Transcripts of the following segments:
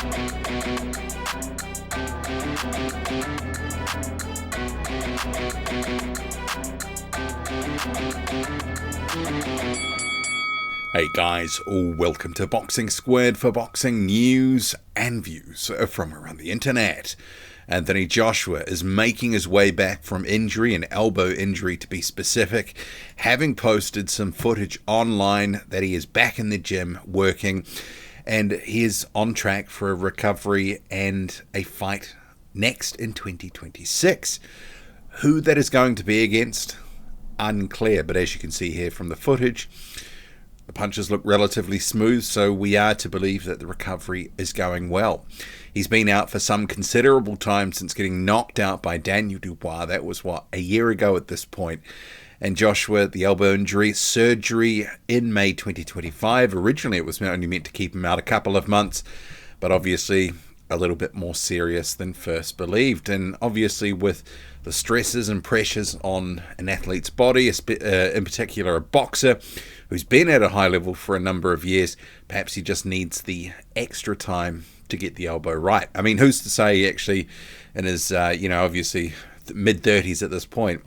Hey guys, all welcome to Boxing Squared for boxing news and views from around the internet. Anthony Joshua is making his way back from injury, an elbow injury to be specific, having posted some footage online that he is back in the gym working, and he is on track for a recovery and a fight next in 2026. Who that is going to be against? Unclear, but as you can see here from the footage, the punches look relatively smooth, so we are to believe that the recovery is going well. He's been out for some considerable time since getting knocked out by Daniel Dubois. That was, a year ago at this point. And Joshua, the elbow injury, surgery in May 2025. Originally, it was only meant to keep him out a couple of months, but obviously a little bit more serious than first believed. And obviously with the stresses and pressures on an athlete's body, in particular a boxer who's been at a high level for a number of years, perhaps he just needs the extra time to get the elbow right. I mean, who's to say actually in his, obviously mid-30s at this point,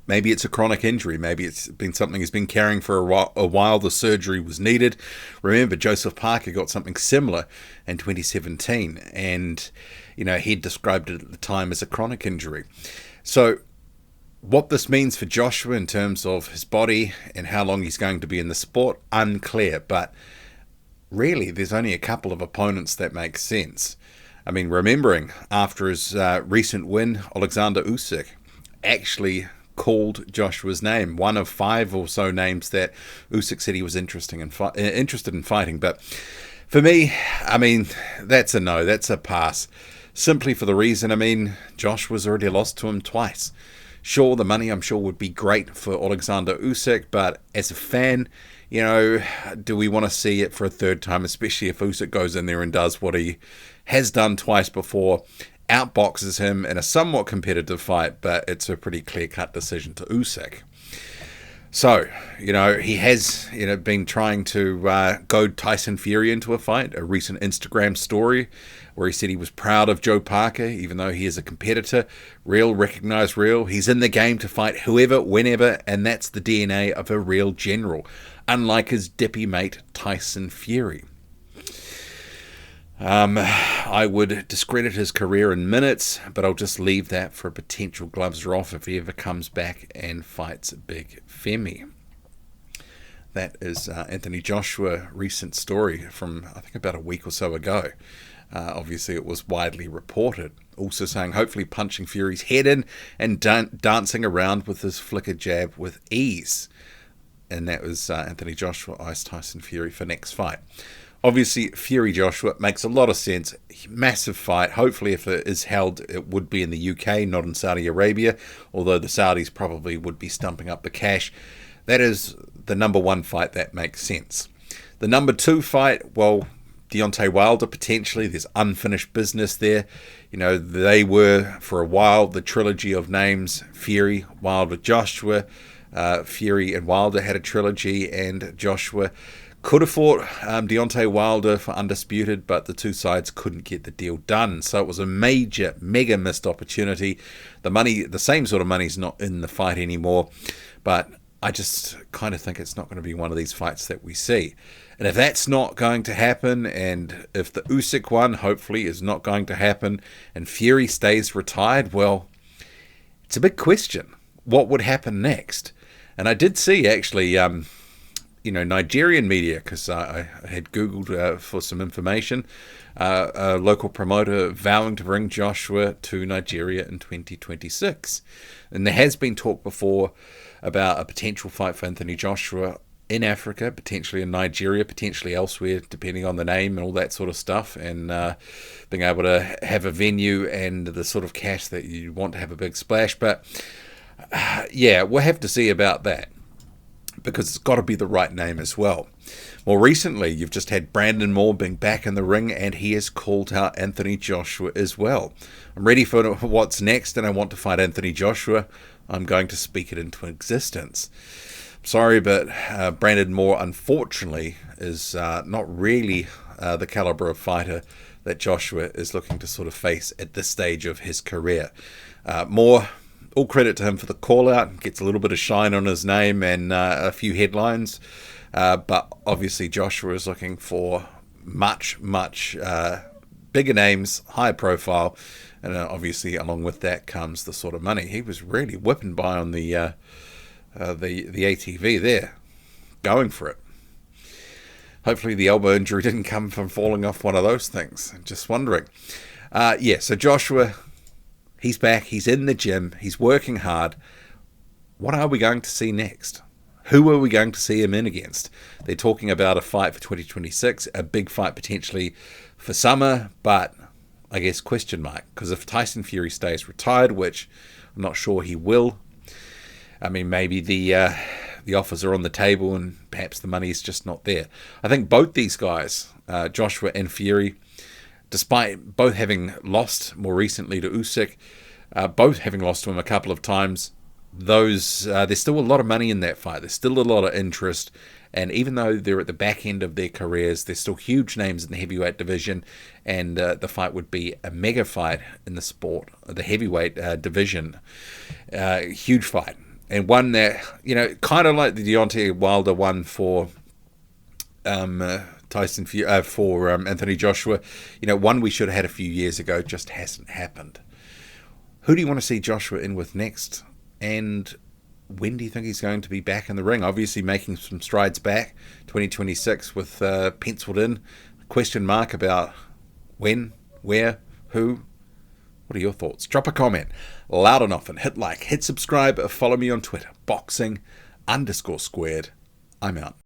maybe it's a chronic injury. Maybe it's been something he's been carrying for a while. The surgery was needed. Remember, Joseph Parker got something similar in 2017, and he described it at the time as a chronic injury. So what this means for Joshua in terms of his body and how long he's going to be in the sport, unclear. But really, there's only a couple of opponents that make sense. I mean, remembering after his recent win, Alexander Usyk actually called Joshua's name, one of 5 or so names that Usyk said he was interested in fighting. But for me, I mean, that's a no, that's a pass. Simply for the reason, Joshua's already lost to him twice. Sure, the money I'm sure would be great for Alexander Usyk, but as a fan, do we want to see it for a third time, especially if Usyk goes in there and does what he has done twice before, outboxes him in a somewhat competitive fight, but it's a pretty clear-cut decision to Usyk. So, he has, been trying to goad Tyson Fury into a fight. A recent Instagram story where he said he was proud of Joe Parker, even though he is a competitor. Real, recognized real. He's in the game to fight whoever, whenever, and that's the DNA of a real general, unlike his dippy mate Tyson Fury. I would discredit his career in minutes, but I'll just leave that for a potential gloves are off if he ever comes back and fights Big Femi. That is Anthony Joshua, recent story from, I think, about a week or so ago. Obviously, it was widely reported. Also saying, hopefully punching Fury's head in and dancing around with his flicker jab with ease. And that was Anthony Joshua, Ice Tyson Fury for next fight. Obviously, Fury-Joshua makes a lot of sense. Massive fight. Hopefully, if it is held, it would be in the UK, not in Saudi Arabia, although the Saudis probably would be stumping up the cash. That is the number 1 fight that makes sense. The number 2 fight, well, Deontay Wilder, potentially. There's unfinished business there. They were, for a while, the trilogy of names, Fury, Wilder, Joshua. Fury and Wilder had a trilogy, and Joshua could have fought Deontay Wilder for undisputed, but the two sides couldn't get the deal done. So it was a mega missed opportunity. The same sort of money's not in the fight anymore, but I just kind of think it's not going to be one of these fights that we see. And if that's not going to happen, and if the Usyk one hopefully is not going to happen, and Fury stays retired, well, it's a big question. What would happen next? And I did see actually Nigerian media, because I had Googled for some information, a local promoter vowing to bring Joshua to Nigeria in 2026. And there has been talk before about a potential fight for Anthony Joshua in Africa, potentially in Nigeria, potentially elsewhere, depending on the name and all that sort of stuff, and being able to have a venue and the sort of cash that you want to have a big splash. But we'll have to see about that, because it's got to be the right name as well. More recently, you've just had Brandon Moore being back in the ring, and he has called out Anthony Joshua as well. I'm ready for what's next, and I want to fight Anthony Joshua. I'm going to speak it into existence. Sorry, but Brandon Moore, unfortunately, is not really the caliber of fighter that Joshua is looking to sort of face at this stage of his career. All credit to him for the call out. Gets a little bit of shine on his name and a few headlines. But obviously Joshua is looking for much bigger names, higher profile. And obviously along with that comes the sort of money. He was really whipping by on the ATV there, going for it. Hopefully the elbow injury didn't come from falling off one of those things. Just wondering. So Joshua, he's back. He's in the gym. He's working hard. What are we going to see next? Who are we going to see him in against? They're talking about a fight for 2026, a big fight potentially for summer, but I guess question mark. Because if Tyson Fury stays retired, which I'm not sure he will, I mean, maybe the offers are on the table and perhaps the money is just not there. I think both these guys, Joshua and Fury, despite both having lost more recently to Usyk, both having lost to him a couple of times, there's still a lot of money in that fight. There's still a lot of interest. And even though they're at the back end of their careers, they're still huge names in the heavyweight division. And the fight would be a mega fight in the sport, the heavyweight division. Huge fight. And one that, kind of like the Deontay Wilder one for Tyson Fury, for Anthony Joshua, one we should have had a few years ago, just hasn't happened. Who do you want to see Joshua in with next? And when do you think he's going to be back in the ring? Obviously making some strides back, 2026 with penciled in. Question mark about when, where, who. What are your thoughts? Drop a comment loud and often. Hit like, hit subscribe, follow me on Twitter, boxing_squared. I'm out.